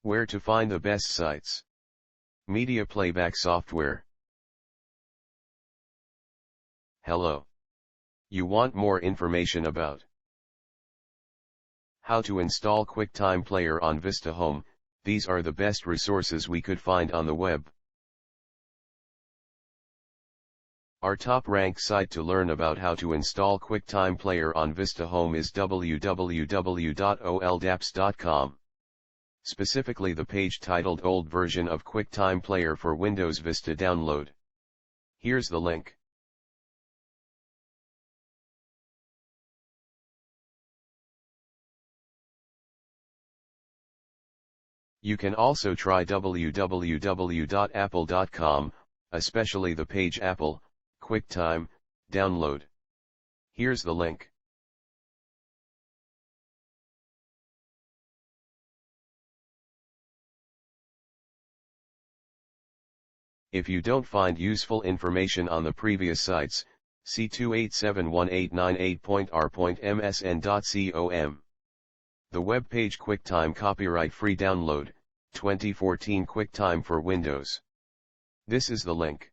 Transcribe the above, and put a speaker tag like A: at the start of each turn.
A: Where to find the best sites. Media playback software. Hello. You want more information about how to install QuickTime Player on Vista Home? These are the best resources we could find on the web. Our top-ranked site to learn about how to install QuickTime Player on Vista Home is www.oldapps.com. Specifically the page titled Old Version of QuickTime Player for Windows Vista Download. Here's the link. You can also try www.apple.com, especially the page Apple, QuickTime, Download. Here's the link. If you don't find useful information on the previous sites, see 2871898.r.msn.com. The web page QuickTime copyright free download, 2014 QuickTime for Windows. This is the link.